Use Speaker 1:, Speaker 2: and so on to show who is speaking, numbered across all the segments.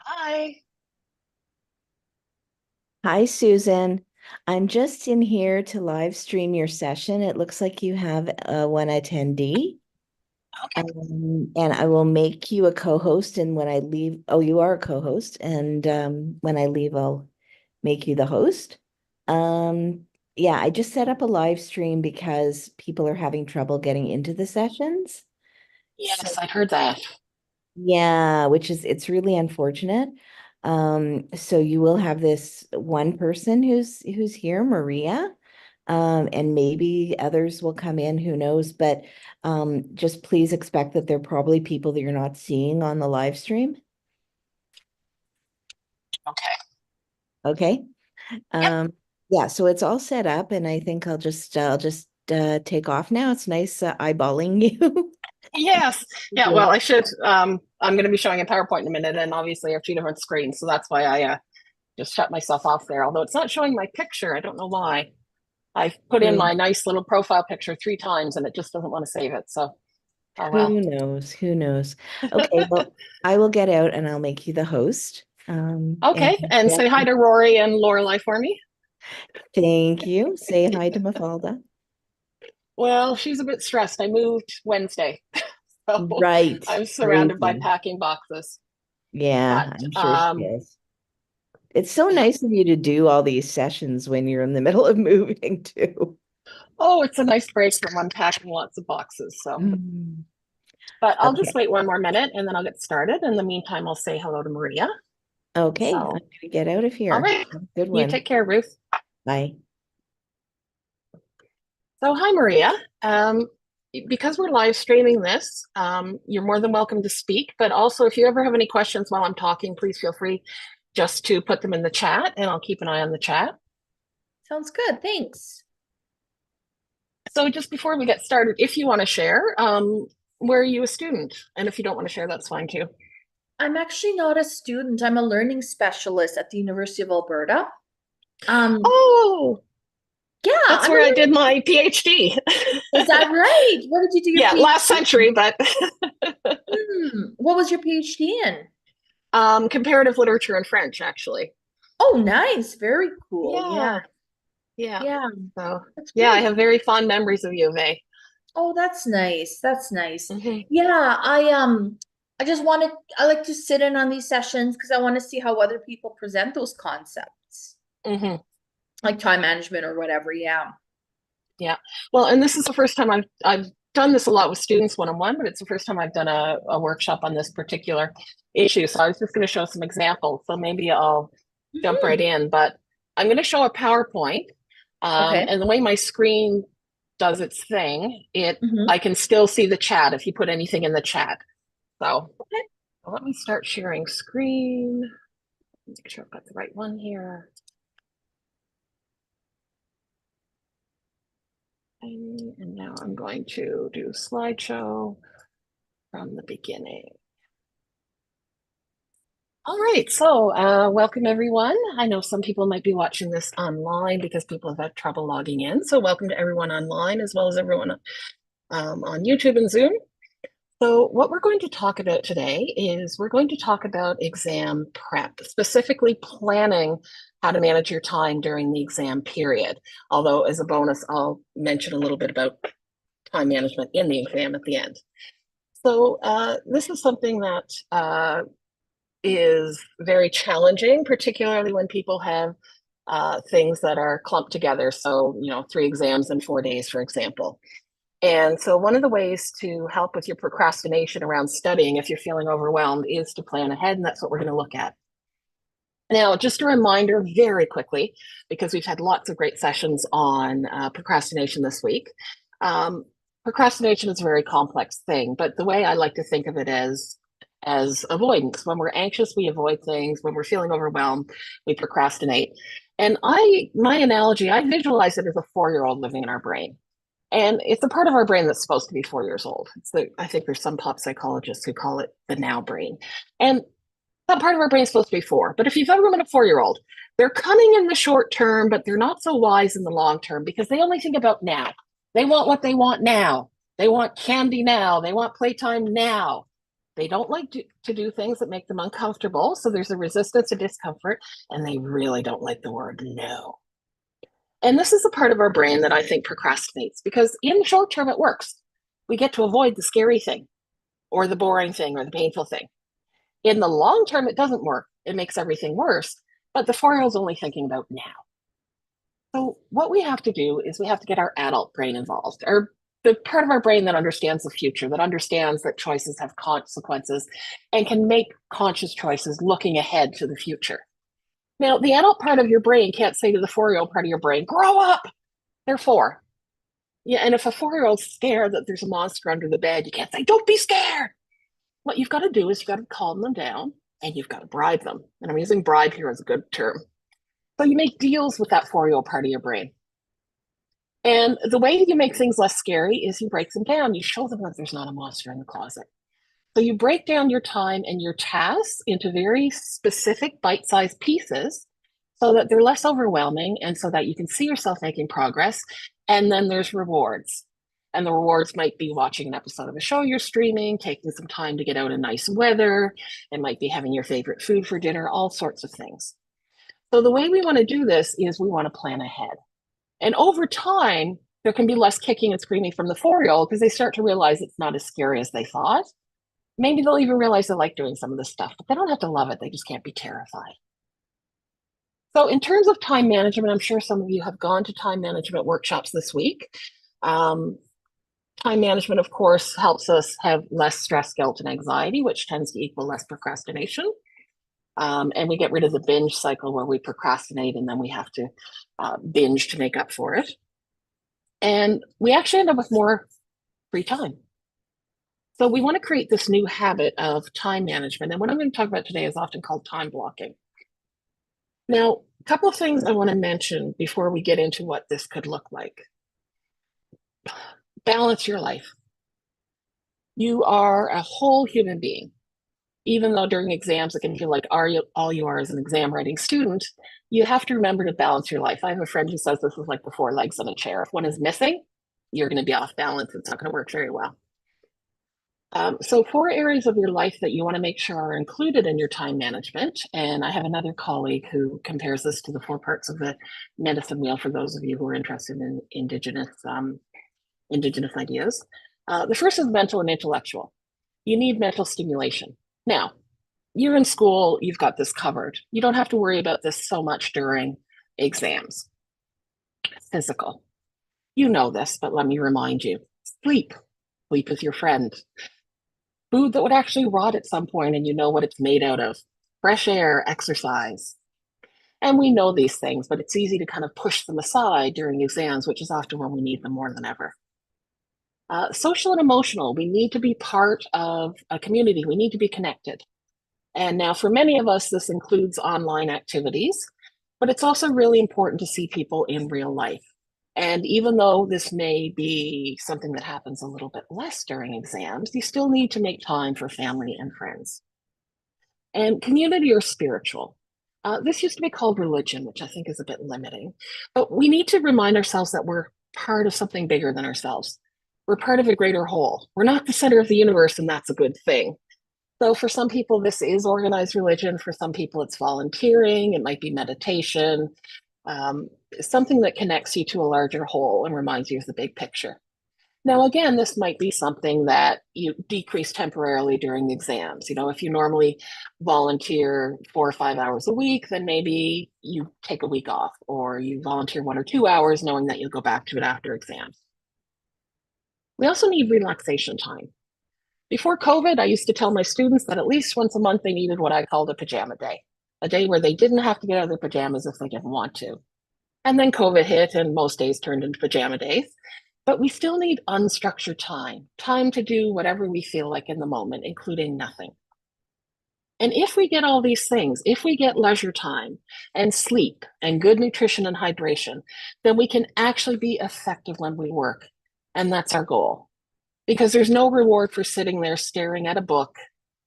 Speaker 1: Hi.
Speaker 2: Hi, Susan. I'm just in here to live stream your session. It looks like you have one attendee.
Speaker 1: Okay.
Speaker 2: And I will make you a co-host. And when I leave, oh, you are a co-host. And when I leave, I'll make you the host. Um, yeah, I just set up a live stream because people are having trouble getting into the sessions. So
Speaker 1: Yes, I heard that.
Speaker 2: yeah, it's really unfortunate. So you will have this one person who's here, Maria, and maybe others will come in, who knows, but just please expect that there are probably people that you're not seeing on the live stream.
Speaker 1: Okay.
Speaker 2: Okay.
Speaker 1: Yep.
Speaker 2: Um, yeah, so it's all set up and I think I'll just take off now. It's nice eyeballing you.
Speaker 1: Yes. Yeah.
Speaker 2: Yeah.
Speaker 1: Well, I should. I'm going to be showing a PowerPoint in a minute, and obviously I have two different screens, so that's why I just shut myself off there. Although it's not showing my picture, I don't know why. I've put in
Speaker 2: Who
Speaker 1: my nice little profile picture 3 times, and it just doesn't want to save it. So, oh
Speaker 2: who
Speaker 1: well.
Speaker 2: knows? Who knows? Okay, well, I will get out and I'll make you the host. And
Speaker 1: Okay. And
Speaker 2: yeah,
Speaker 1: say hi to Rory and Lorelai for me.
Speaker 2: thank you. Say hi to Mafalda.
Speaker 1: Well, she's a bit stressed. I moved Wednesday, so
Speaker 2: Right.
Speaker 1: I'm surrounded by
Speaker 2: Crazy.
Speaker 1: packing boxes.
Speaker 2: Yeah,
Speaker 1: But
Speaker 2: I'm sure she is. It's so nice of you to do all these sessions when you're in the middle of moving too.
Speaker 1: oh, it's a nice break from unpacking lots of boxes. So,
Speaker 2: Mm.
Speaker 1: but I'll just
Speaker 2: Okay.
Speaker 1: wait one more minute and then I'll get started. In the meantime, I'll say hello to Maria.
Speaker 2: Okay, I'm
Speaker 1: So,
Speaker 2: gonna get out of
Speaker 1: all
Speaker 2: here.
Speaker 1: right,
Speaker 2: Good
Speaker 1: you
Speaker 2: one.
Speaker 1: take care, Ruth.
Speaker 2: Bye.
Speaker 1: So, hi, Maria. Um, because we're live streaming this, you're more than welcome to speak. But also, if you ever have any questions while I'm talking, please feel free just to put them in the chat and I'll keep an eye on the chat.
Speaker 3: Sounds good. Thanks.
Speaker 1: So, just before we get started, if you want to share, where are you a student? And if you don't want to share, that's fine too.
Speaker 3: I'm actually not a student. I'm a learning specialist at the University of Alberta. Um,
Speaker 1: Oh,
Speaker 3: yeah,
Speaker 1: that's
Speaker 3: I'm a
Speaker 1: where I did
Speaker 3: learning.
Speaker 1: my PhD.
Speaker 3: Is that right? What did you do your
Speaker 1: Yeah, last
Speaker 3: PhD in?
Speaker 1: century, but
Speaker 3: What was your PhD in?
Speaker 1: comparative literature and French, actually.
Speaker 3: Oh, nice. Very cool. Yeah.
Speaker 1: Yeah, yeah.
Speaker 3: Yeah.
Speaker 1: So,
Speaker 3: That's
Speaker 1: yeah, I
Speaker 3: great.
Speaker 1: have very fond memories of U of A.
Speaker 3: Oh, that's nice. That's nice.
Speaker 1: Hmm.
Speaker 3: Yeah, I just wanted I like to sit in on these sessions because I want to see how other people present those concepts,
Speaker 1: Hmm.
Speaker 3: like time management or whatever. Yeah.
Speaker 1: Yeah. Well, and this is the first time I've done this a lot with students one-on-one, but it's the first time I've done a workshop on this particular issue. So I was just going to show some examples. So maybe I'll jump right
Speaker 3: Mhm.
Speaker 1: in, but I'm going to show a PowerPoint.
Speaker 3: Okay.
Speaker 1: And the way my screen does its thing, it
Speaker 3: Hmm.
Speaker 1: I can still see the chat if you put anything in the chat. So
Speaker 3: Okay.
Speaker 1: let me start sharing screen. Make sure I've got the right one here. And now I'm going to do slideshow from the beginning. All right, so welcome everyone. I know some people might be watching this online because people have had trouble logging in. So welcome to everyone online as well as everyone on YouTube and Zoom. So what we're going to talk about today is we're going to talk about exam prep, specifically planning how to manage your time during the exam period. Although as a bonus, I'll mention a little bit about time management in the exam at the end. So this is something that is very challenging, particularly when people have things that are clumped together. So, 3 exams in 4 days, for example. And so, one of the ways to help with your procrastination around studying, if you're feeling overwhelmed, is to plan ahead. And that's what we're going to look at. Now, just a reminder very quickly, because we've had lots of great sessions on procrastination this week. Um, Procrastination is a very complex thing, but the way I like to think of it as avoidance. When we're anxious, we avoid things. When we're feeling overwhelmed, we procrastinate. And my analogy, I visualize it as a 4-year-old living in our brain. And it's a part of our brain that's supposed to be 4 years old. I think there's some pop psychologists who call it the now brain. And that part of our brain is supposed to be 4. But if you've ever met a 4-year-old, they're cunning in the short term, but they're not so wise in the long term because they only think about now. They want what they want now. They want candy now. They want playtime now. They don't like to do things that make them uncomfortable. So there's a resistance to discomfort, and they really don't like the word no. And this is the part of our brain that I think procrastinates, because in the short term, it works. We get to avoid the scary thing or the boring thing or the painful thing. In the long term, it doesn't work. It makes everything worse. But the 4-year-old's only thinking about now. So what we have to do is we have to get our adult brain involved, or the part of our brain that understands the future, that understands that choices have consequences and can make conscious choices looking ahead to the future. Now, the adult part of your brain can't say to the 4-year-old part of your brain, grow up. They're 4. Yeah, and if a 4-year-old's scared that there's a monster under the bed, you can't say, don't be scared. What you've got to do is you've got to calm them down and you've got to bribe them. And I'm using bribe here as a good term. So you make deals with that 4-year-old part of your brain. And the way you make things less scary is you break them down. You show them that there's not a monster in the closet. So you break down your time and your tasks into very specific bite-sized pieces so that they're less overwhelming and so that you can see yourself making progress. And then there's rewards. And the rewards might be watching an episode of a show you're streaming, taking some time to get out in nice weather. It might be having your favorite food for dinner, all sorts of things. So the way we want to do this is we want to plan ahead. And over time, there can be less kicking and screaming from the 4-year-old because they start to realize it's not as scary as they thought. Maybe they'll even realize they like doing some of this stuff, but they don't have to love it. They just can't be terrified. So in terms of time management, I'm sure some of you have gone to time management workshops this week. Time management, of course, helps us have less stress, guilt, and anxiety, which tends to equal less procrastination. And we get rid of the binge cycle where we procrastinate and then we have to binge to make up for it. And we actually end up with more free time. So we want to create this new habit of time management. And what I'm going to talk about today is often called time blocking. Now, a couple of things I want to mention before we get into what this could look like. Balance your life. You are a whole human being. Even though during exams it can feel like all you are is an exam writing student, you have to remember to balance your life. I have a friend who says this is like the 4 legs on a chair. If one is missing, you're going to be off balance. It's not going to work very well. So 4 areas of your life that you want to make sure are included in your time management. And I have another colleague who compares this to the 4 parts of the medicine wheel for those of you who are interested in indigenous ideas. The first is mental and intellectual. You need mental stimulation. Now, you're in school, you've got this covered. You don't have to worry about this so much during exams. Physical. You know this, but let me remind you. Sleep. Sleep is your friend. Food that would actually rot at some point and you know what it's made out of. Fresh air, exercise. And we know these things, but it's easy to kind of push them aside during exams, which is often when we need them more than ever. Social and emotional, we need to be part of a community. We need to be connected. And now for many of us, this includes online activities, but it's also really important to see people in real life. And even though this may be something that happens a little bit less during exams, you still need to make time for family and friends. And community or spiritual. This used to be called religion, which I think is a bit limiting, but we need to remind ourselves that we're part of something bigger than ourselves. We're part of a greater whole. We're not the center of the universe, and that's a good thing. So for some people, this is organized religion. For some people, it's volunteering. It might be meditation, something that connects you to a larger whole and reminds you of the big picture. Now, again, this might be something that you decrease temporarily during the exams. You know, if you normally volunteer 4 or 5 hours a week, then maybe you take a week off, or you volunteer 1 or 2 hours knowing that you'll go back to it after exams. We also need relaxation time. Before COVID, I used to tell my students that at least once a month they needed what I called a pajama day, a day where they didn't have to get out of their pajamas if they didn't want to. And then COVID hit and most days turned into pajama days. But we still need unstructured time to do whatever we feel like in the moment, including nothing. And if we get all these things, if we get leisure time and sleep and good nutrition and hydration, then we can actually be effective when we work. And that's our goal. Because there's no reward for sitting there staring at a book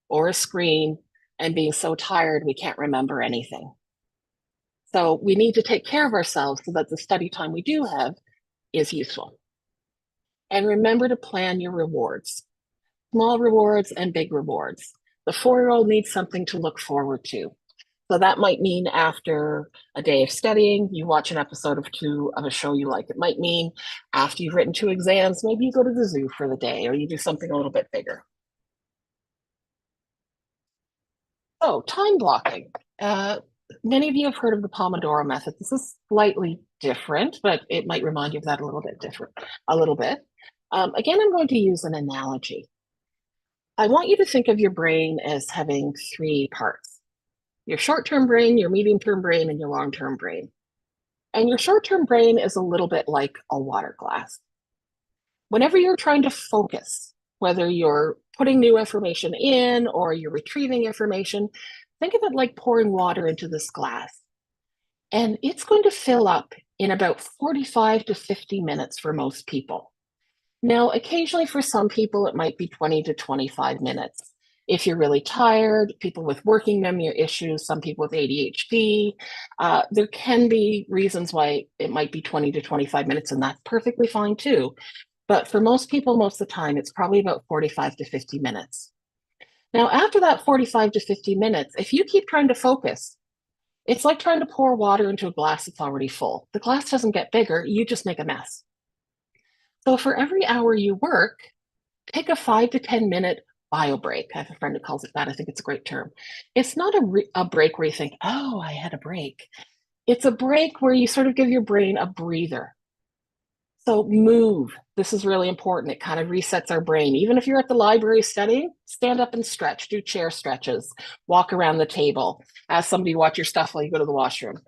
Speaker 1: or a screen and being so tired we can't remember anything. So we need to take care of ourselves so that the study time we do have is useful. And remember to plan your rewards. small rewards and big rewards. The 4-year-old needs something to look forward to. So that might mean after a day of studying, you watch an episode of 2 of a show you like. It might mean after you've written 2 exams, maybe you go to the zoo for the day or you do something a little bit bigger. Oh, time blocking. Many of you have heard of the Pomodoro method. This is slightly different, but it might remind you of that a little bit different, a little bit. Again, I'm going to use an analogy. I want you to think of your brain as having 3 parts: your short-term brain, your medium-term brain, and your long-term brain. And your short-term brain is a little bit like a water glass. Whenever you're trying to focus, whether you're putting new information in or you're retrieving information, think of it like pouring water into this glass. And it's going to fill up in about 45 to 50 minutes for most people. Now, occasionally for some people, it might be 20 to 25 minutes. If you're really tired, people with working memory issues, some people with ADHD, there can be reasons why it might be 20 to 25 minutes, and that's perfectly fine too. But for most people, most of the time, it's probably about 45 to 50 minutes. Now, after that 45 to 50 minutes, if you keep trying to focus, it's like trying to pour water into a glass that's already full. The glass doesn't get bigger, you just make a mess. So for every hour you work, pick a 5 to 10 minute bio break. I have a friend who calls it that. I think it's a great term. It's not a break where you think, oh, I had a break. It's a break where you sort of give your brain a breather. So move. This is really important. It kind of resets our brain. Even if you're at the library studying, stand up and stretch, do chair stretches, walk around the table, ask somebody to watch your stuff while you go to the washroom.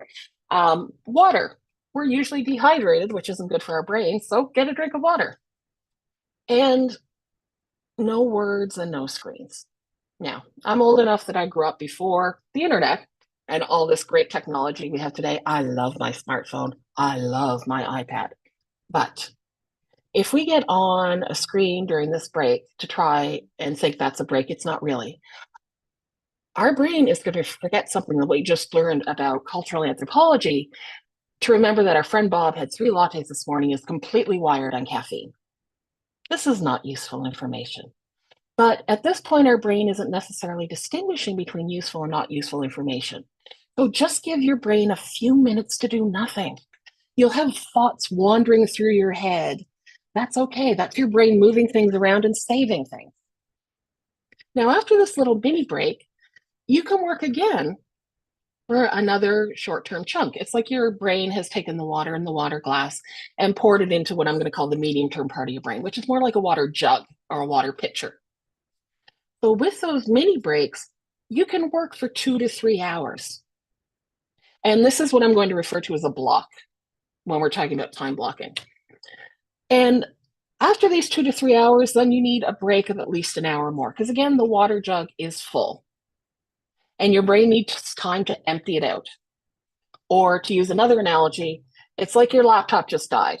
Speaker 1: Water. We're usually dehydrated, which isn't good for our brain, so get a drink of water. And no words and no screens. Now, I'm old enough that I grew up before the internet and all this great technology we have today. I love my smartphone. I love my iPad. But if we get on a screen during this break to try and think that's a break, it's not really. Our brain is going to forget something that we just learned about cultural anthropology to remember that our friend Bob had 3 lattes this morning, is completely wired on caffeine. This is not useful information. But at this point, our brain isn't necessarily distinguishing between useful and not useful information. So just give your brain a few minutes to do nothing. You'll have thoughts wandering through your head. That's okay. That's your brain moving things around and saving things. Now, after this little mini break, you can work again for another short-term chunk. It's like your brain has taken the water in the water glass and poured it into what I'm going to call the medium-term part of your brain, which is more like a water jug or a water pitcher. So with those mini breaks, you can work for 2 to 3 hours. And this is what I'm going to refer to as a block when we're talking about time blocking. And after these 2 to 3 hours, then you need a break of at least an hour more, because again, the water jug is full and your brain needs time to empty it out. Or to use another analogy, it's like your laptop just died.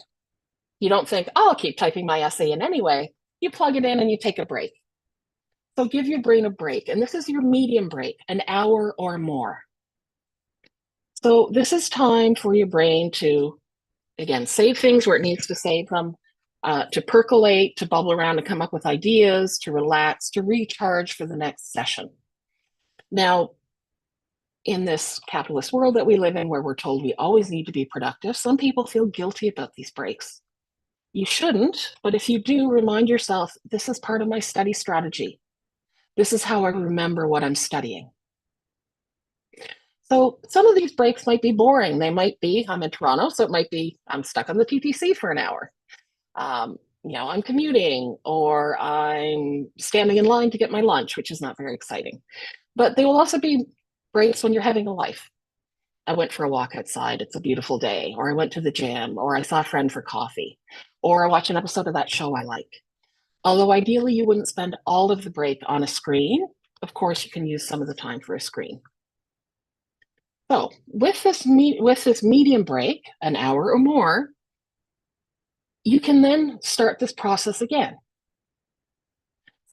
Speaker 1: You don't think, oh, I'll keep typing my essay in anyway. You plug it in and you take a break. So give your brain a break. And this is your medium break, an hour or more. So this is time for your brain to, again, save things where it needs to save them, to percolate, to bubble around and come up with ideas, to relax, to recharge for the next session. Now, in this capitalist world that we live in, where we're told we always need to be productive, some people feel guilty about these breaks. You shouldn't, but if you do, remind yourself, this is part of my study strategy. This is how I remember what I'm studying. So some of these breaks might be boring. They might be, I'm in Toronto, so it might be, I'm stuck on the TTC for an hour. I'm commuting, or I'm standing in line to get my lunch, which is not very exciting. But they will also be breaks when you're having a life. I went for a walk outside, it's a beautiful day, or I went to the gym, or I saw a friend for coffee, or I watched an episode of that show I like. Although ideally you wouldn't spend all of the break on a screen, of course you can use some of the time for a screen. So with this medium break, an hour or more, you can then start this process again.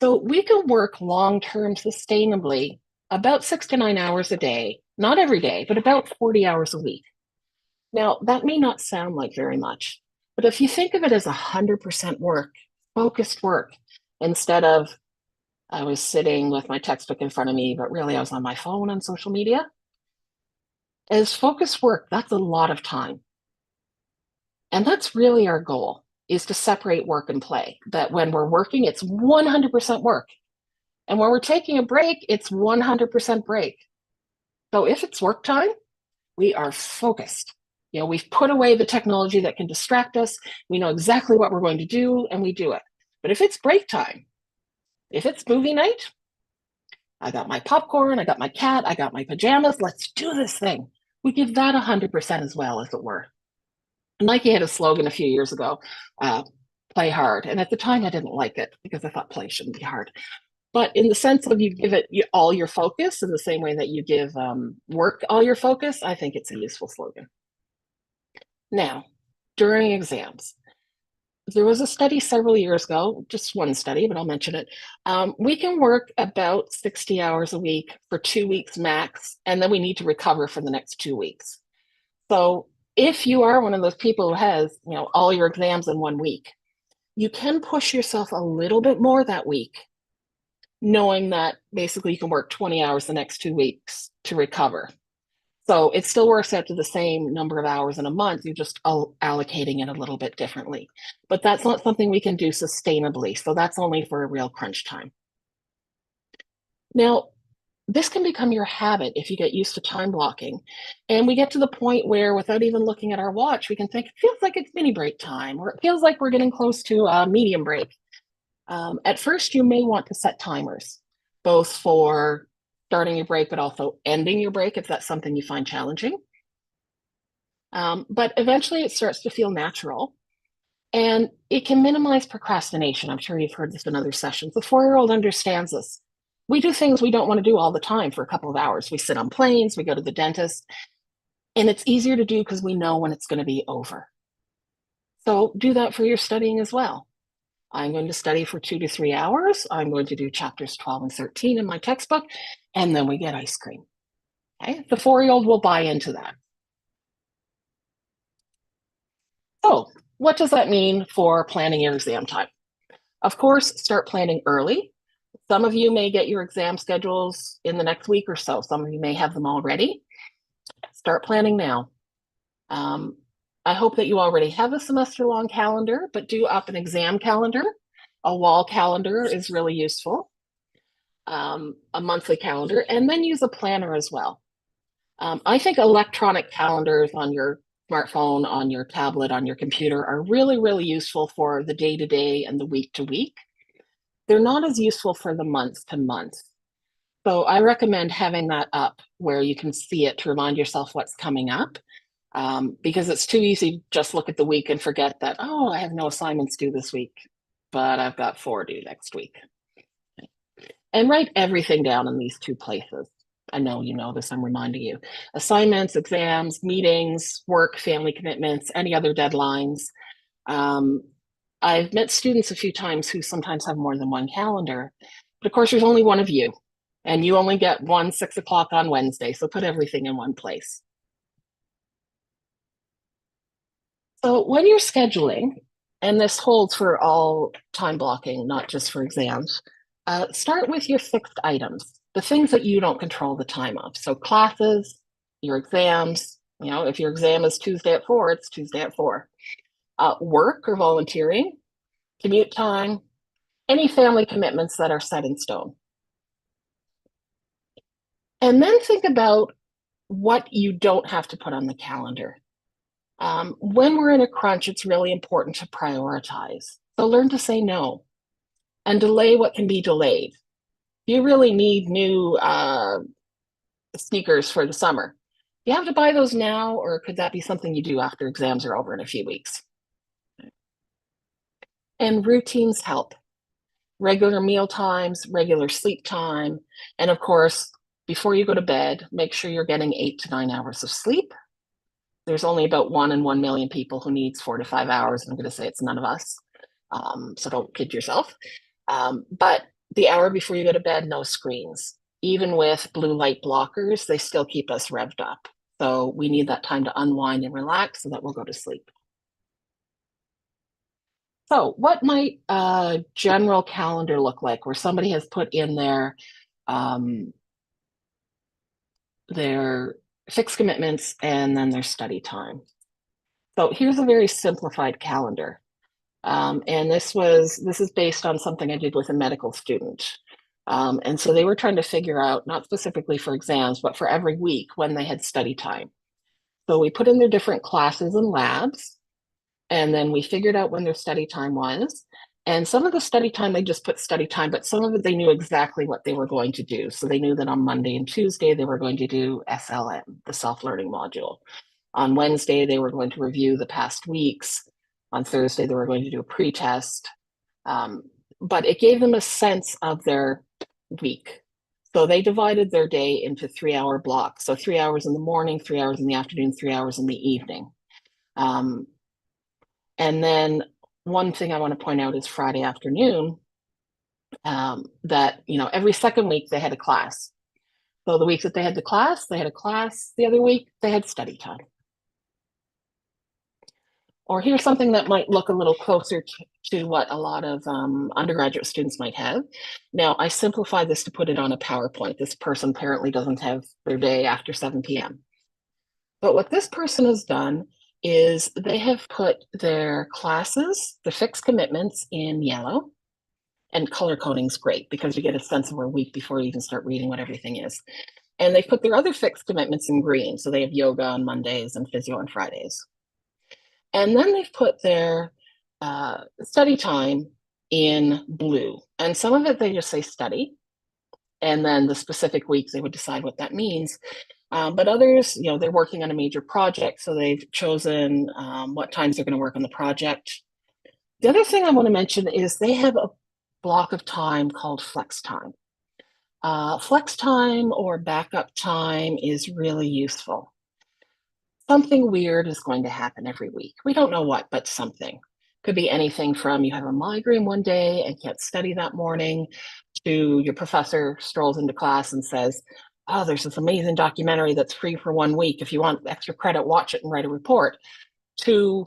Speaker 1: So we can work long-term sustainably about 6 to 9 hours a day, not every day, but about 40 hours a week. Now, that may not sound like very much, but if you think of it as 100% work, focused work, instead of I was sitting with my textbook in front of me, but really I was on my phone and social media. As focused work, that's a lot of time. And that's really our goal, is to separate work and play. That when we're working, it's 100% work. And when we're taking a break, it's 100% break. So if it's work time, we are focused. You know, we've put away the technology that can distract us. We know exactly what we're going to do and we do it. But if it's break time, if it's movie night, I got my popcorn, I got my cat, I got my pajamas. Let's do this thing. We give that 100% as well, as it were. Nike had a slogan a few years ago, play hard. And at the time, I didn't like it because I thought play shouldn't be hard. But in the sense of you give it all your focus in the same way that you give work all your focus, I think it's a useful slogan. Now, during exams, there was a study several years ago, just one study, but I'll mention it. We can work about 60 hours a week for 2 weeks max, and then we need to recover for the next 2 weeks. So if you are one of those people who has, you know, all your exams in 1 week, you can push yourself a little bit more that week, knowing that basically you can work 20 hours the next 2 weeks to recover. So it still works out to the same number of hours in a month. You're just allocating it a little bit differently. But that's not something we can do sustainably. So that's only for a real crunch time. Now, this can become your habit if you get used to time blocking. And we get to the point where, without even looking at our watch, we can think it feels like it's mini break time, or it feels like we're getting close to a medium break. At first, you may want to set timers, both for starting your break, but also ending your break if that's something you find challenging. But eventually it starts to feel natural and it can minimize procrastination. I'm sure you've heard this in other sessions. The 4-year-old understands this. We do things we don't want to do all the time for a couple of hours. We sit on planes, we go to the dentist, and it's easier to do because we know when it's going to be over. So do that for your studying as well. I'm going to study for 2 to 3 hours. I'm going to do chapters 12 and 13 in my textbook, and then we get ice cream. Okay, the 4-year-old will buy into that. So, what does that mean for planning your exam time? Of course, start planning early. Some of you may get your exam schedules in the next week or so. Some of you may have them already. Start planning now. I hope that you already have a semester-long calendar, but do up an exam calendar. A wall calendar is really useful. A monthly calendar, and then use a planner as well. I think electronic calendars on your smartphone, on your tablet, on your computer are really, really useful for the day-to-day and the week-to-week. They're not as useful for the month-to-month. So I recommend having that up where you can see it to remind yourself what's coming up. Because it's too easy to just look at the week and forget that, oh, I have no assignments due this week, but I've got 4 due next week. And write everything down in these 2 places. I know you know this, I'm reminding you. Assignments, exams, meetings, work, family commitments, any other deadlines. I've met students a few times who sometimes have more than one calendar, but of course there's only one of you, and you only get one 6 o'clock on Wednesday, so put everything in one place. So when you're scheduling, and this holds for all time blocking, not just for exams, start with your fixed items, the things that you don't control the time of. So classes, your exams, you know, if your exam is Tuesday at 4, it's Tuesday at 4. Work or volunteering, commute time, any family commitments that are set in stone. And then think about what you don't have to put on the calendar. When we're in a crunch, it's really important to prioritize. So learn to say no and delay what can be delayed. You really need new sneakers for the summer. Do you have to buy those now, or could that be something you do after exams are over in a few weeks? And routines help. Regular meal times, regular sleep time, and of course, before you go to bed, make sure you're getting 8 to 9 hours of sleep. There's only about 1 in 1 million people who needs 4 to 5 hours. I'm going to say it's none of us. So don't kid yourself. But the hour before you go to bed, no screens. Even with blue light blockers, they still keep us revved up. So we need that time to unwind and relax so that we'll go to sleep. So what might a general calendar look like where somebody has put in their fixed commitments and then their study time? So here's a very simplified calendar. And this is based on something I did with a medical student. And so they were trying to figure out, not specifically for exams, but for every week when they had study time. So we put in their different classes and labs, and then we figured out when their study time was. And some of the study time, they just put study time, but some of it they knew exactly what they were going to do. So they knew that on Monday and Tuesday, they were going to do SLM, the self-learning module. On Wednesday, they were going to review the past weeks. On Thursday, they were going to do a pre-test. But it gave them a sense of their week. So they divided their day into 3-hour blocks. So 3 hours in the morning, 3 hours in the afternoon, 3 hours in the evening. And then one thing I want to point out is Friday afternoon, that, every second week they had a class. So the weeks that they had the class, they had a class. The other week, they had study time. Or here's something that might look a little closer to what a lot of undergraduate students might have. Now, I simplified this to put it on a PowerPoint. This person apparently doesn't have their day after 7 p.m. But what this person has done is they have put their classes, the fixed commitments, in yellow. And color coding is great because you get a sense of a week before you even start reading what everything is. And they put their other fixed commitments in green. So they have yoga on Mondays and physio on Fridays. And then they've put their study time in blue. And some of it, they just say study. And then the specific weeks, they would decide what that means. But others, they're working on a major project. So they've chosen what times they're going to work on the project. The other thing I want to mention is they have a block of time called flex time. Flex time or backup time is really useful. Something weird is going to happen every week. We don't know what, but something. Could be anything from you have a migraine one day and can't study that morning, to your professor strolls into class and says, oh, there's this amazing documentary that's free for 1 week. If you want extra credit, watch it and write a report. To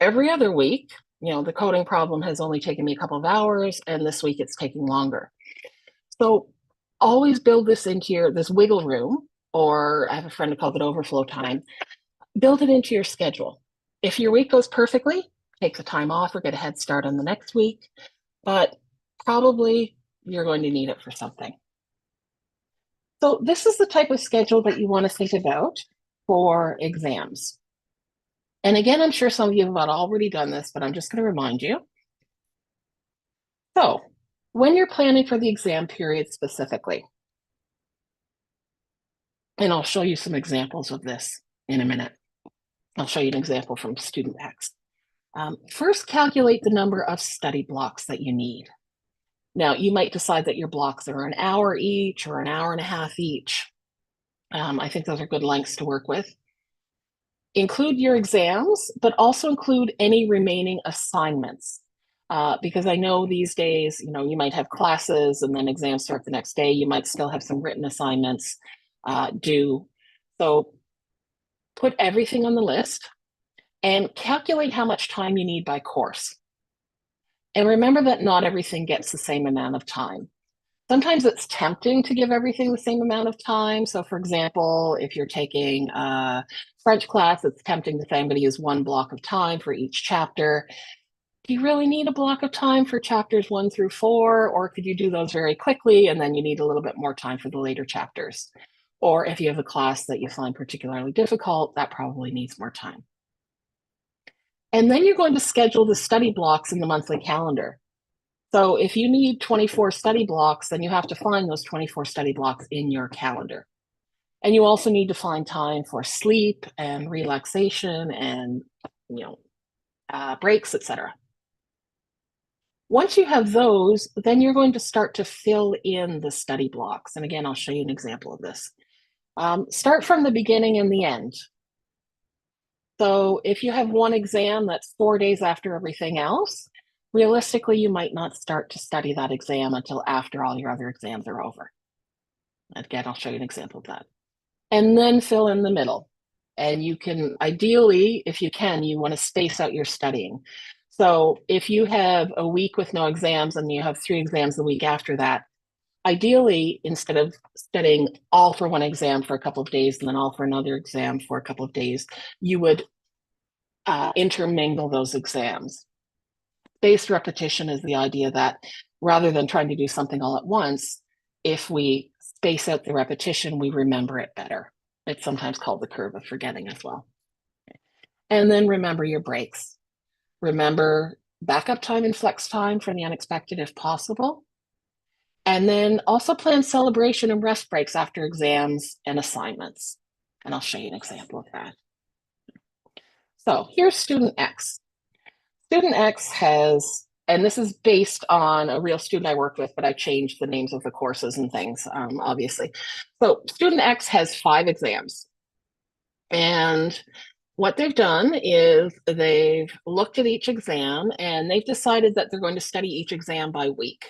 Speaker 1: every other week, the coding problem has only taken me a couple of hours, and this week it's taking longer. So always build this into this wiggle room, or I have a friend who calls it overflow time. Build it into your schedule. If your week goes perfectly, take the time off or get a head start on the next week, but probably you're going to need it for something. So this is the type of schedule that you want to think about for exams. And again, I'm sure some of you have already done this, but I'm just going to remind you. So when you're planning for the exam period specifically, and I'll show you some examples of this in a minute. I'll show you an example from StudentX. First, calculate the number of study blocks that you need. Now, you might decide that your blocks are an hour each or an hour and a half each. I think those are good lengths to work with. Include your exams, but also include any remaining assignments. Because I know these days, you might have classes and then exams start the next day. You might still have some written assignments due. So put everything on the list and calculate how much time you need by course. And remember that not everything gets the same amount of time. Sometimes it's tempting to give everything the same amount of time. So for example, if you're taking a French class, it's tempting to say, I'm going to use 1 block of time for each chapter. Do you really need a block of time for chapters 1 through 4? Or could you do those very quickly and then you need a little bit more time for the later chapters? Or if you have a class that you find particularly difficult, that probably needs more time. And then you're going to schedule the study blocks in the monthly calendar. So if you need 24 study blocks, then you have to find those 24 study blocks in your calendar. And you also need to find time for sleep and relaxation and, breaks, etc. Once you have those, then you're going to start to fill in the study blocks. And again, I'll show you an example of this. Start from the beginning and the end. So if you have one exam that's 4 days after everything else, realistically, you might not start to study that exam until after all your other exams are over. Again, I'll show you an example of that. And then fill in the middle. And you can, ideally, if you can, you want to space out your studying. So if you have a week with no exams and you have 3 exams the week after that, ideally, instead of studying all for one exam for a couple of days and then all for another exam for a couple of days, you would intermingle those exams. Spaced repetition is the idea that rather than trying to do something all at once, if we space out the repetition, we remember it better. It's sometimes called the curve of forgetting as well. And then remember your breaks. Remember backup time and flex time for the unexpected if possible. And then also plan celebration and rest breaks after exams and assignments. And I'll show you an example of that. So here's student X. Student X has, and this is based on a real student I worked with, but I changed the names of the courses and things, obviously. So student X has 5 exams. And what they've done is they've looked at each exam and they've decided that they're going to study each exam by week,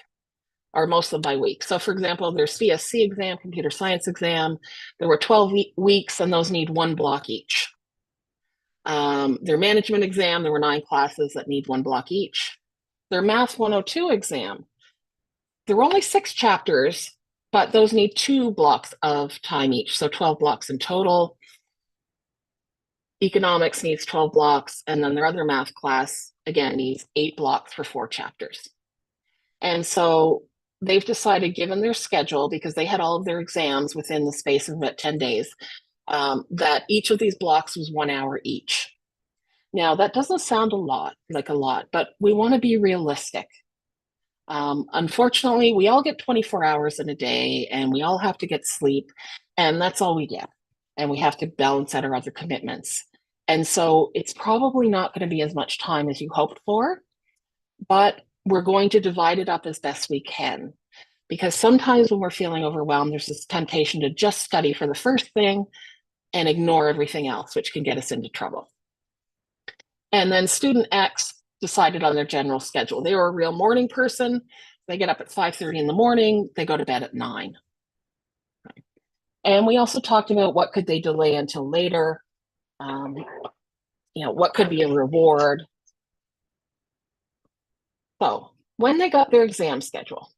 Speaker 1: or most of them by week. So for example, their CSC exam, computer science exam, there were 12 weeks and those need 1 block each. Their management exam, there were 9 classes that need 1 block each. Their Math 102 exam, there were only 6 chapters, but those need 2 blocks of time each, so 12 blocks in total. Economics needs 12 blocks, and then their other math class, again, needs 8 blocks for 4 chapters. And so they've decided, given their schedule, because they had all of their exams within the space of about 10 days, that each of these blocks was 1 hour each. Now, that doesn't sound like a lot, but we want to be realistic. Unfortunately, we all get 24 hours in a day and we all have to get sleep, and that's all we get. And we have to balance out our other commitments. And so it's probably not going to be as much time as you hoped for, but we're going to divide it up as best we can. Because sometimes when we're feeling overwhelmed, there's this temptation to just study for the first thing and ignore everything else, which can get us into trouble. And then student X decided on their general schedule. They were a real morning person. They get up at 5:30 in the morning. They go to bed at 9. And we also talked about what could they delay until later. What could be a reward. So when they got their exam schedule.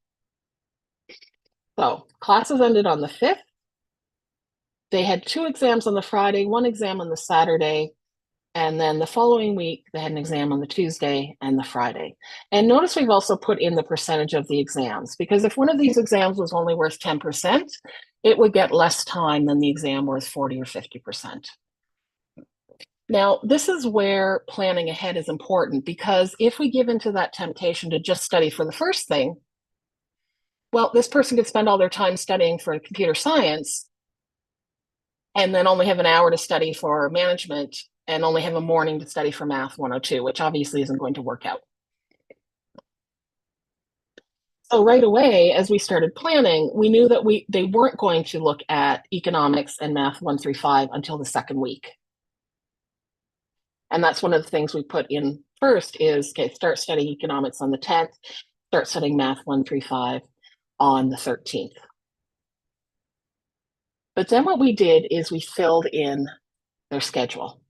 Speaker 1: So classes ended on the 5th. They had 2 exams on the Friday, 1 exam on the Saturday, and then the following week, they had an exam on the Tuesday and the Friday. And notice we've also put in the percentage of the exams, because if one of these exams was only worth 10%, it would get less time than the exam worth 40 or 50%. Now, this is where planning ahead is important, because if we give into that temptation to just study for the first thing, well, this person could spend all their time studying for computer science and then only have an hour to study for management and only have a morning to study for Math 102, which obviously isn't going to work out. So right away, as we started planning, we knew that they weren't going to look at economics and Math 1 through 5 until the second week. And that's one of the things we put in first is, okay, start studying economics on the 10th, start studying Math 1 through 5 on the 13th. But then what we did is we filled in their schedule.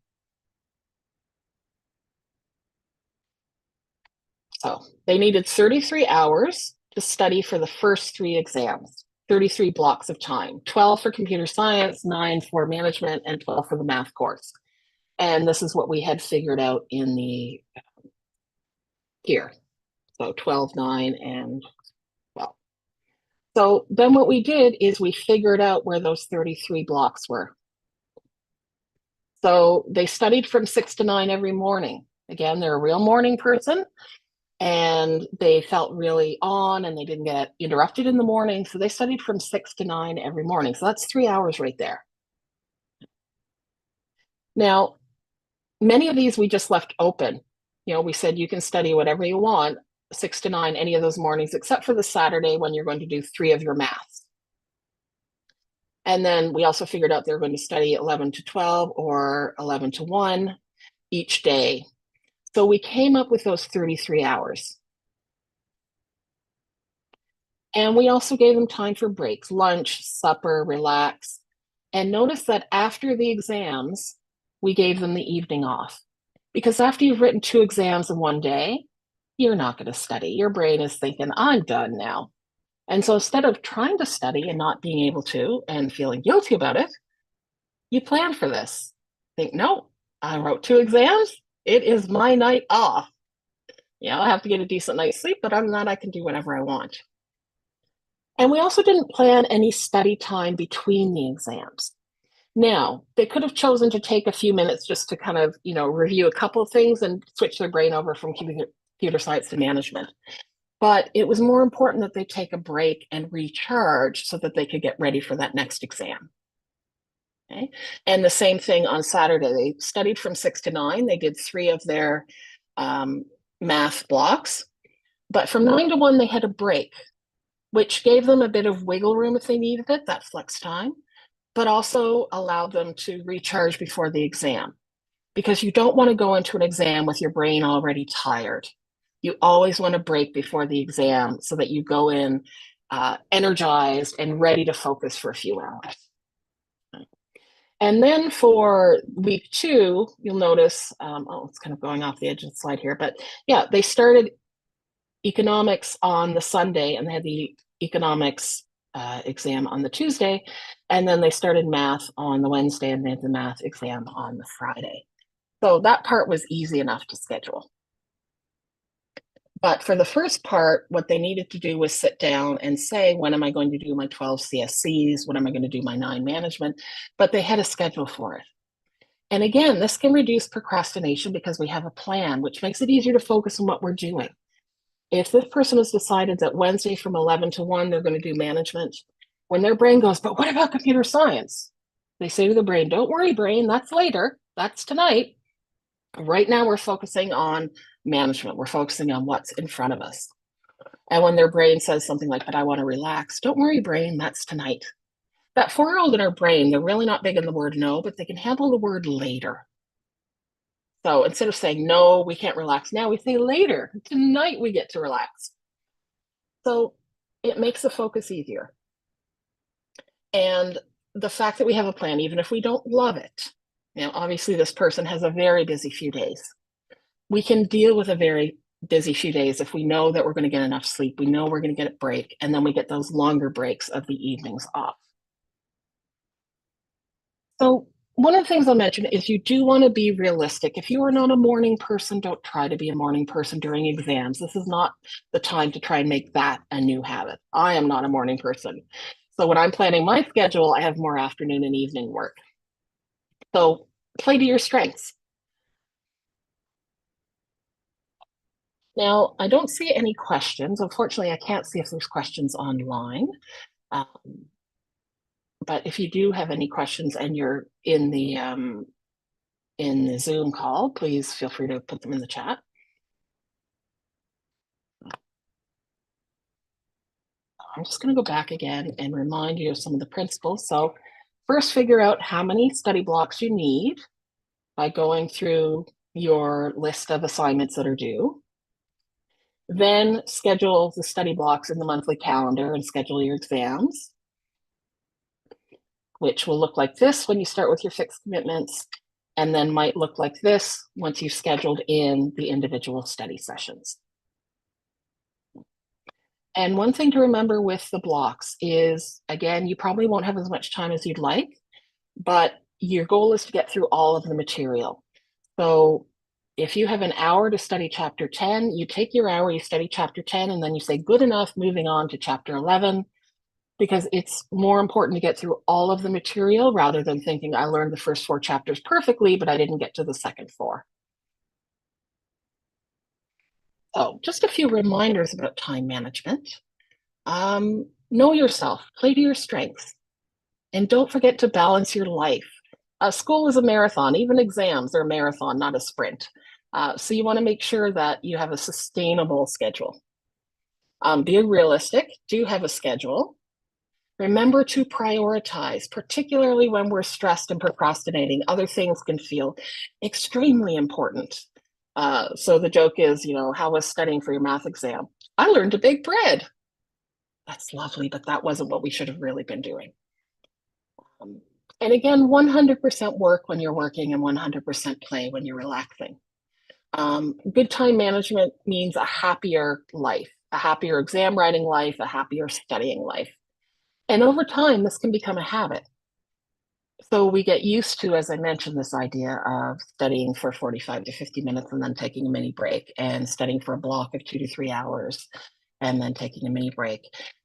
Speaker 1: So they needed 33 hours to study for the first 3 exams, 33 blocks of time, 12 for computer science, 9 for management, and 12 for the math course. And this is what we had figured out in the here. So 12, 9, and 12. So then what we did is we figured out where those 33 blocks were. So they studied from 6 to 9 every morning. Again, they're a real morning person, and they felt really on and they didn't get interrupted in the morning. So they studied from 6 to 9 every morning. So that's 3 hours right there. Now, many of these we just left open. We said you can study whatever you want, 6 to 9, any of those mornings, except for the Saturday when you're going to do 3 of your maths. And then we also figured out they're going to study 11 to 12 or 11 to 1 each day. So we came up with those 33 hours. And we also gave them time for breaks, lunch, supper, relax. And notice that after the exams, we gave them the evening off, Because after you've written 2 exams in one day, you're not going to study. Your brain is thinking, I'm done now. And so instead of trying to study and not being able to and feeling guilty about it, you plan for this. Think, no, I wrote 2 exams. It is my night off. Yeah, I have to get a decent night's sleep, but other than that, I can do whatever I want. And we also didn't plan any study time between the exams. Now, they could have chosen to take a few minutes just to kind of, review a couple of things and switch their brain over from computer science to management. But it was more important that they take a break and recharge so that they could get ready for that next exam. Okay. And the same thing on Saturday. They studied from 6 to 9. They did 3 of their math blocks. But from 9 to 1, they had a break, which gave them a bit of wiggle room if they needed it, that flex time, but also allowed them to recharge before the exam. Because you don't want to go into an exam with your brain already tired. You always want to break before the exam so that you go in energized and ready to focus for a few hours. And then for week 2, you'll notice, it's kind of going off the edge of the slide here, but yeah, they started economics on the Sunday and they had the economics exam on the Tuesday, and then they started math on the Wednesday and they had the math exam on the Friday. So that part was easy enough to schedule. But for the first part, what they needed to do was sit down and say, when am I going to do my 12 CSCs? When am I going to do my 9 management? But they had a schedule for it. And again, this can reduce procrastination because we have a plan, which makes it easier to focus on what we're doing. If this person has decided that Wednesday from 11 to 1, they're going to do management, when their brain goes, but what about computer science? They say to the brain, don't worry, brain, that's later. That's tonight. Right now, we're focusing on management. We're focusing on what's in front of us. And when their brain says something like, but I want to relax, don't worry, brain, that's tonight. That 4-year-old in our brain, they're really not big on the word no, but they can handle the word later. So instead of saying, no, we can't relax now, we say later, tonight we get to relax. So it makes the focus easier. And the fact that we have a plan, even if we don't love it, obviously this person has a very busy few days. We can deal with a very busy few days if we know that we're going to get enough sleep, we know we're going to get a break, and then we get those longer breaks of the evenings off. So one of the things I'll mention is you do want to be realistic. If you are not a morning person, don't try to be a morning person during exams. This is not the time to try and make that a new habit. I am not a morning person. So when I'm planning my schedule, I have more afternoon and evening work. So play to your strengths. Now, I don't see any questions. Unfortunately, I can't see if there's questions online. But if you do have any questions and you're in the Zoom call, please feel free to put them in the chat. I'm just going to go back again and remind you of some of the principles. So first, figure out how many study blocks you need by going through your list of assignments that are due. Then schedule the study blocks in the monthly calendar and schedule your exams, which will look like this when you start with your fixed commitments, and then might look like this once you've scheduled in the individual study sessions. And one thing to remember with the blocks is, again, you probably won't have as much time as you'd like, but your goal is to get through all of the material. So if you have an hour to study chapter 10, you take your hour, you study chapter 10, and then you say, good enough, moving on to chapter 11, because it's more important to get through all of the material rather than thinking, I learned the first 4 chapters perfectly, but I didn't get to the second 4. So just a few reminders about time management. Know yourself, play to your strengths, and don't forget to balance your life. School is a marathon, even exams are a marathon, not a sprint. So you want to make sure that you have a sustainable schedule. Be realistic, do have a schedule. Remember to prioritize, particularly when we're stressed and procrastinating. Other things can feel extremely important. So the joke is, how was studying for your math exam? I learned to bake bread. That's lovely, but that wasn't what we should have really been doing. And again, 100% work when you're working and 100% play when you're relaxing. Good time management means a happier life, a happier exam writing life, a happier studying life. And over time, this can become a habit. So we get used to, as I mentioned, this idea of studying for 45 to 50 minutes and then taking a mini break, and studying for a block of 2 to 3 hours and then taking a mini break.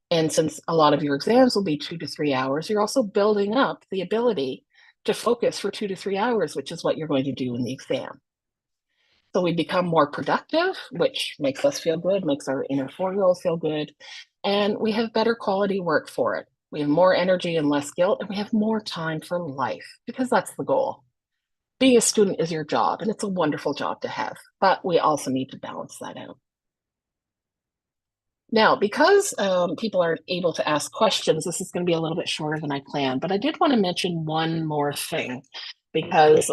Speaker 1: And since a lot of your exams will be 2 to 3 hours, you're also building up the ability to focus for 2 to 3 hours, which is what you're going to do in the exam. So we become more productive, which makes us feel good, makes our inner 4-year-old feel good, and we have better quality work for it. We have more energy and less guilt, and we have more time for life, because that's the goal. Being a student is your job, and it's a wonderful job to have, but we also need to balance that out. Now, because people aren't able to ask questions, this is going to be a little bit shorter than I planned, but I did want to mention one more thing, because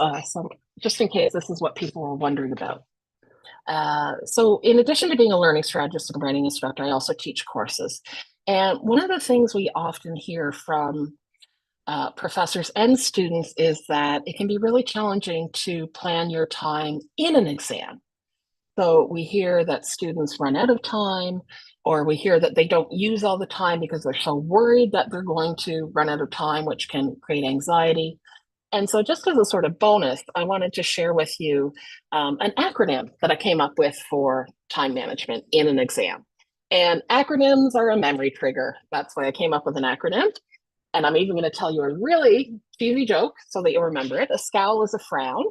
Speaker 1: just in case this is what people were wondering about. So in addition to being a learning strategist and writing instructor, I also teach courses. And one of the things we often hear from professors and students is that it can be really challenging to plan your time in an exam. So we hear that students run out of time, or we hear that they don't use all the time because they're so worried that they're going to run out of time, which can create anxiety. And so just as a sort of bonus, I wanted to share with you an acronym that I came up with for time management in an exam. And acronyms are a memory trigger. That's why I came up with an acronym. And I'm even going to tell you a really cheesy joke so that you'll remember it. A scowl is a frown.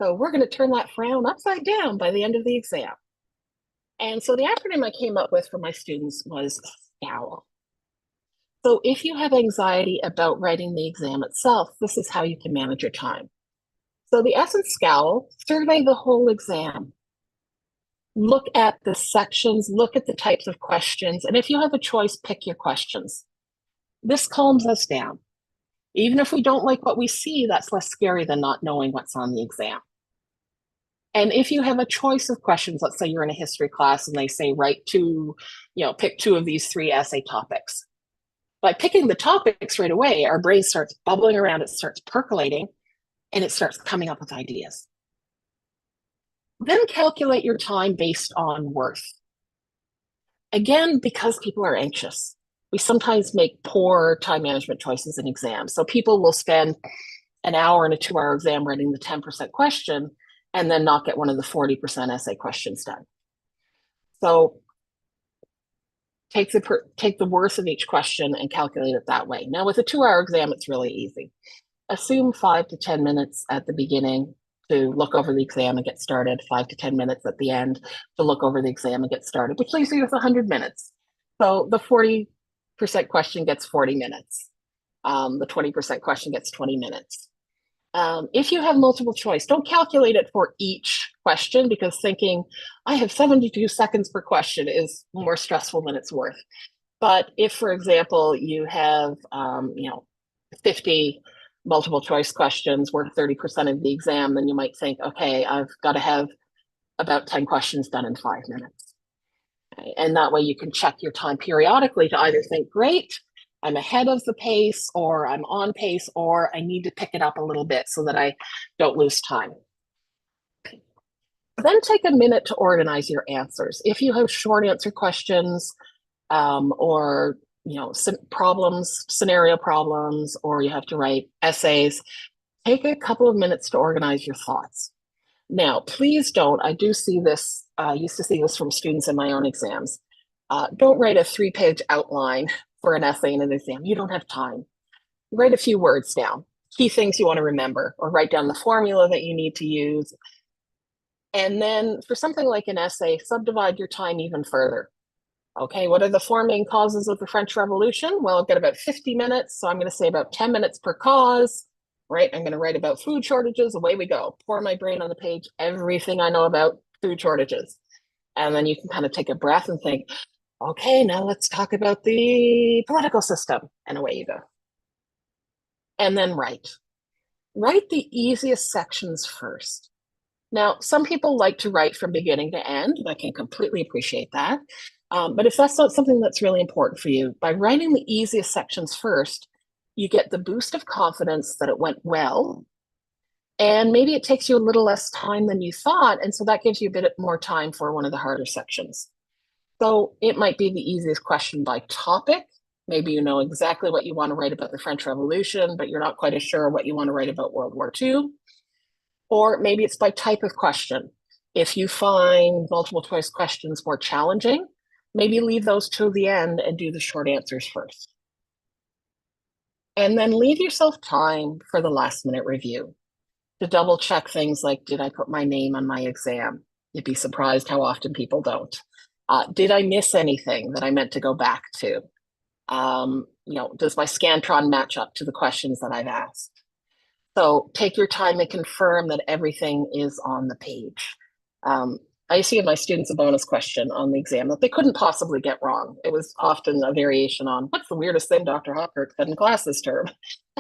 Speaker 1: So we're going to turn that frown upside down by the end of the exam. And so the acronym I came up with for my students was SCOWL. So if you have anxiety about writing the exam itself, this is how you can manage your time. So the essence SCOWL, survey the whole exam. Look at the sections, look at the types of questions, and if you have a choice, pick your questions. This calms us down. Even if we don't like what we see, that's less scary than not knowing what's on the exam. And if you have a choice of questions, let's say you're in a history class and they say, pick 2 of these 3 essay topics. By picking the topics right away, our brain starts bubbling around, it starts percolating, and it starts coming up with ideas. Then calculate your time based on worth. Again, because people are anxious, we sometimes make poor time management choices in exams. So people will spend an hour in a 2-hour exam writing the 10% question and then not get one of the 40% essay questions done. So take the worth of each question and calculate it that way. Now, with a 2-hour exam, it's really easy. Assume 5 to 10 minutes at the beginning to look over the exam and get started, 5 to 10 minutes at the end to look over the exam and get started, which leaves you with 100 minutes. So the 40% question gets 40 minutes. The 20% question gets 20 minutes. If you have multiple choice, don't calculate it for each question, because thinking I have 72 seconds per question is more stressful than it's worth. But if, for example, you have 50 multiple choice questions worth 30% of the exam, then you might think, okay, I've got to have about 10 questions done in 5 minutes. Okay? And that way you can check your time periodically to either think, great, I'm ahead of the pace, or I'm on pace, or I need to pick it up a little bit so that I don't lose time. Then take a minute to organize your answers. If you have short answer questions, or scenario problems, or you have to write essays, take a couple of minutes to organize your thoughts. Now, please don't, I do see this, I used to see this from students in my own exams. Don't write a 3-page outline for an essay in an exam. You don't have time. Write a few words down, key things you want to remember, or write down the formula that you need to use. And then for something like an essay, subdivide your time even further. Okay, what are the 4 main causes of the French Revolution? Well, I've got about 50 minutes, so I'm going to say about 10 minutes per cause, right? I'm going to write about food shortages, away we go. Pour my brain on the page, everything I know about food shortages. And then you can kind of take a breath and think, okay, now let's talk about the political system, and away you go. And then write the easiest sections first. Now, some people like to write from beginning to end, and I can completely appreciate that. But if that's not something that's really important for you, by writing the easiest sections first, you get the boost of confidence that it went well, And maybe it takes you a little less time than you thought. And so that gives you a bit more time for one of the harder sections. So it might be the easiest question by topic. Maybe you know exactly what you want to write about the French Revolution, but you're not quite as sure what you want to write about World War II. Or maybe it's by type of question. If you find multiple choice questions more challenging, maybe leave those to the end and do the short answers first. And then leave yourself time for the last minute review to double check things like, did I put my name on my exam? You'd be surprised how often people don't. Did I miss anything that I meant to go back to? Does my Scantron match up to the questions that I've asked? So take your time and confirm that everything is on the page. I used to give my students a bonus question on the exam that they couldn't possibly get wrong. It was often a variation on, what's the weirdest thing Dr. Hopkirk said in class this term?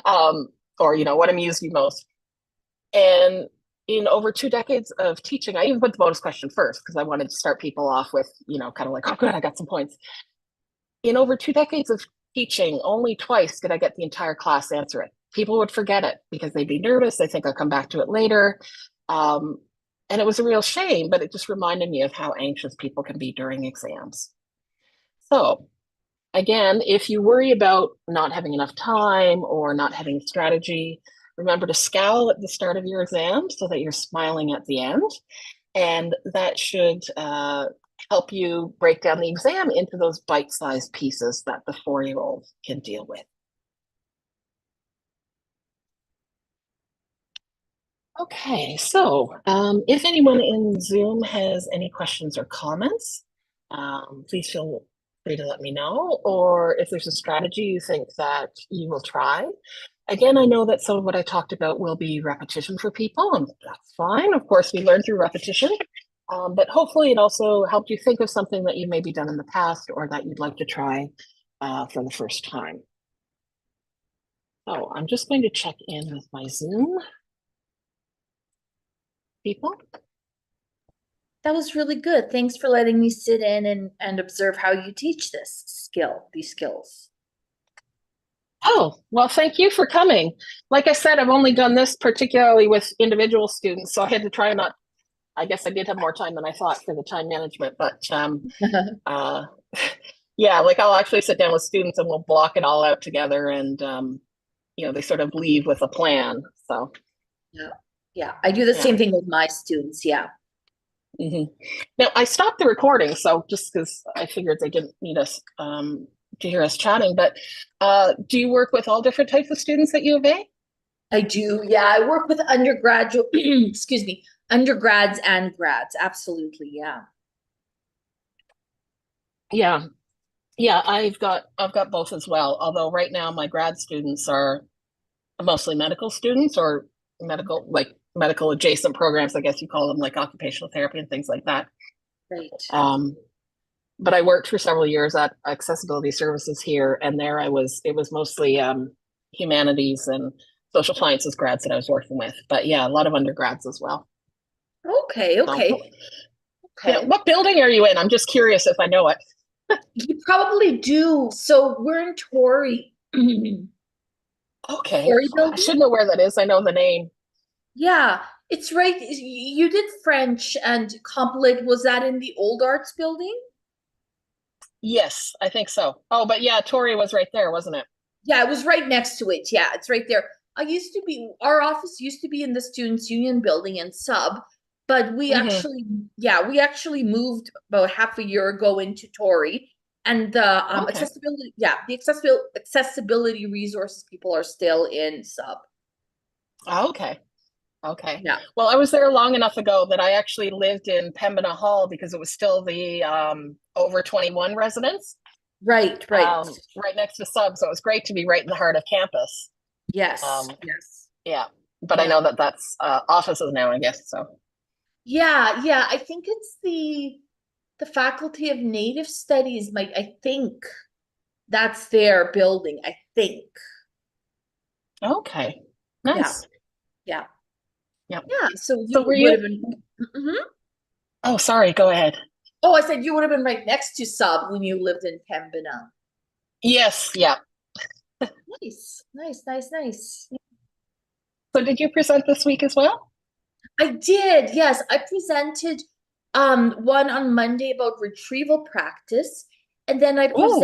Speaker 1: Or, what amused you most? And in over 2 decades of teaching, I even put the bonus question first because I wanted to start people off with, kind of like, oh, good, I got some points. In over 2 decades of teaching, only twice did I get the entire class answer it. People would forget it because they'd be nervous. They think I'll come back to it later. And it was a real shame, but it just reminded me of how anxious people can be during exams. So again, if you worry about not having enough time or not having a strategy, remember to scowl at the start of your exam so that you're smiling at the end. And that should help you break down the exam into those bite-sized pieces that the 4-year-old can deal with. Okay, so if anyone in Zoom has any questions or comments, please feel free to let me know, or if there's a strategy you think that you will try. Again, I know that some of what I talked about will be repetition for people, and that's fine. Of course, we learn through repetition, but hopefully it also helped you think of something that you maybe done in the past or that you'd like to try for the first time. So I'm just going to check in with my Zoom people.
Speaker 3: That was really good. Thanks for letting me sit in and observe how you teach these skills.
Speaker 1: Oh, well, thank you for coming. Like I said, I've only done this particularly with individual students, so I had to try not, I guess I did have more time than I thought for the time management, but yeah, like I'll actually sit down with students and we'll block it all out together and, they sort of leave with a plan, so.
Speaker 3: Yeah, I do the same thing with my students, yeah.
Speaker 1: Mm-hmm. Now, I stopped the recording, so just because I figured they didn't need us to hear us chatting, but do you work with all different types of students at U of A?
Speaker 3: I do, yeah. I work with undergraduate, excuse me, undergrads and grads, absolutely, yeah.
Speaker 1: Yeah, I've got both as well, although right now my grad students are mostly medical students or medical adjacent programs, I guess you call them, like occupational therapy and things like that.
Speaker 3: Right.
Speaker 1: But I worked for several years at Accessibility Services here, and there it was mostly humanities and social sciences grads that I was working with. But yeah, a lot of undergrads as well.
Speaker 3: Okay.
Speaker 1: Yeah, what building are you in? I'm just curious if I know it.
Speaker 3: You probably do. So we're in Torrey.
Speaker 1: Okay.
Speaker 3: Torrey
Speaker 1: I
Speaker 3: building?
Speaker 1: should know where that is. I know the name.
Speaker 3: Yeah, it's right. You did French and Complet. Was that in the old arts building?
Speaker 1: Yes, I think so. Oh, but yeah, Tori was right there, wasn't it?
Speaker 3: Yeah, it was right next to it. Yeah, it's right there. Our office used to be in the Students' Union building in Sub, but we actually moved about half a year ago into Torrey. And the
Speaker 1: Okay.
Speaker 3: accessibility resources people are still in Sub.
Speaker 1: Oh, okay.
Speaker 3: Yeah.
Speaker 1: Well, I was there long enough ago that I actually lived in Pembina Hall because it was still the over 21 residence.
Speaker 3: Right.
Speaker 1: Right next to Sub. So it was great to be right in the heart of campus.
Speaker 3: Yes.
Speaker 1: Yeah. But I know that that's offices now, I guess. So.
Speaker 3: Yeah. I think it's the Faculty of Native Studies. I think that's their building. I think.
Speaker 1: Okay. Nice.
Speaker 3: Yeah. So
Speaker 1: were
Speaker 3: would
Speaker 1: you?
Speaker 3: have been. Mm-hmm.
Speaker 1: Oh, sorry. Go ahead.
Speaker 3: Oh, I said you would have been right next to Sub when you lived in Pembina.
Speaker 1: Yes. Yeah.
Speaker 3: Nice.
Speaker 1: So did you present this week as well?
Speaker 3: I did, yes. I presented one on Monday about retrieval practice, and then I
Speaker 1: Oh,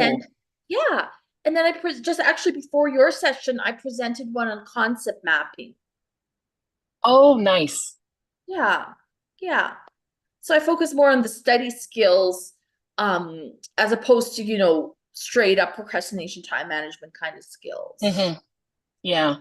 Speaker 3: yeah, and then just actually before your session, I presented one on concept mapping.
Speaker 1: oh, nice.
Speaker 3: Yeah, yeah. So I focus more on the study skills, as opposed to, straight up procrastination, time management kind of skills.
Speaker 1: Hmm. Yeah.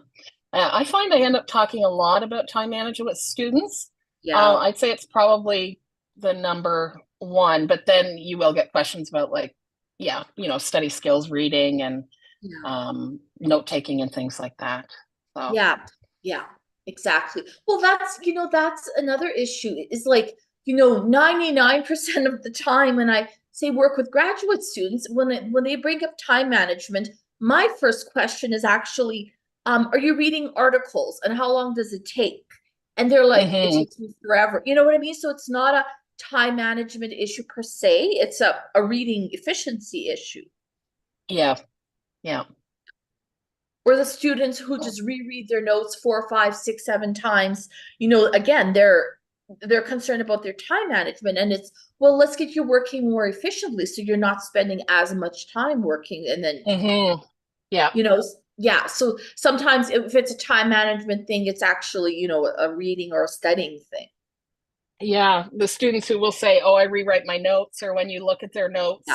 Speaker 1: I find I end up talking a lot about time management with students.
Speaker 3: Yeah,
Speaker 1: I'd say it's probably the number one, but then you will get questions about like, yeah, study skills, reading and
Speaker 3: yeah,
Speaker 1: note taking and things like that. So,
Speaker 3: yeah, yeah, exactly. Well, that's another issue is like, 99% of the time when I say work with graduate students, when they bring up time management, my first question is actually, are you reading articles and how long does it take? And they're like, it
Speaker 1: hmm.
Speaker 3: takes me forever. You know what I mean? So it's not a time management issue per se, it's a reading efficiency issue.
Speaker 1: Yeah, yeah.
Speaker 3: Or the students who just reread their notes 4, 5, 6, 7 times, again, they're concerned about their time management, and it's, well, let's get you working more efficiently so you're not spending as much time working, and then
Speaker 1: Hmm. Yeah.
Speaker 3: yeah, so sometimes if it's a time management thing, it's actually, a reading or a studying thing.
Speaker 1: Yeah, the students who will say, "Oh, I rewrite my notes," or when you look at their
Speaker 3: Yeah,
Speaker 1: notes,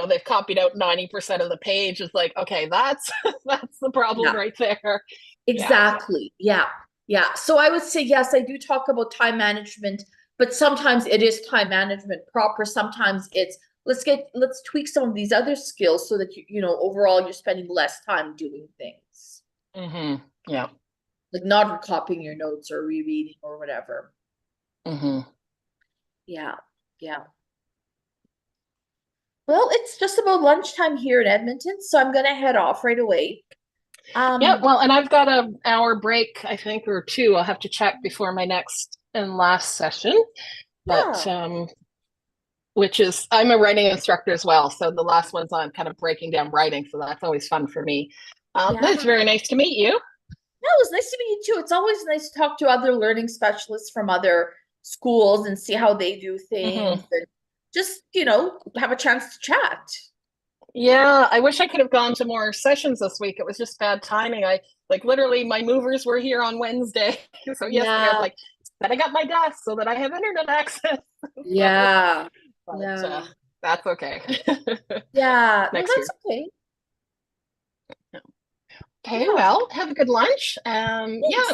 Speaker 1: they've copied out 90% of the page. It's like, okay, that's that's the problem
Speaker 3: yeah.
Speaker 1: right there. Yeah.
Speaker 3: Exactly. Yeah. Yeah. So I would say, yes, I do talk about time management, but sometimes it is time management proper. Sometimes it's let's tweak some of these other skills so that overall you're spending less time doing things.
Speaker 1: Hmm. Yeah.
Speaker 3: Like not copying your notes or rereading or whatever.
Speaker 1: Hmm.
Speaker 3: Yeah. Yeah. Well, it's just about lunchtime here in Edmonton, so I'm gonna head off right away.
Speaker 1: Yeah.
Speaker 3: Um,
Speaker 1: Well, and I've got an hour break, I think, or two. I'll have to check before my next and last session. But
Speaker 3: yeah.
Speaker 1: which is I'm a writing instructor as well. So the last one's on kind of breaking down writing. So that's always fun for me.
Speaker 3: Yeah.
Speaker 1: But it's very nice to meet you.
Speaker 3: No, it was nice to meet you too. It's always nice to talk to other learning specialists from other schools and see how they do things
Speaker 1: Hmm.
Speaker 3: and just, have a chance to chat.
Speaker 1: Yeah, I wish I could have gone to more sessions this week. It was just bad timing. I like literally my movers were here on Wednesday. So yesterday I was
Speaker 3: Yeah,
Speaker 1: like setting up my desk so that I have internet access. So,
Speaker 3: yeah,
Speaker 1: but
Speaker 3: yeah,
Speaker 1: that's okay.
Speaker 3: yeah. No,
Speaker 1: Next
Speaker 3: that's
Speaker 1: year.
Speaker 3: okay.
Speaker 1: Okay,
Speaker 3: Yeah.
Speaker 1: well, have a good lunch. Yeah,
Speaker 3: Thanks.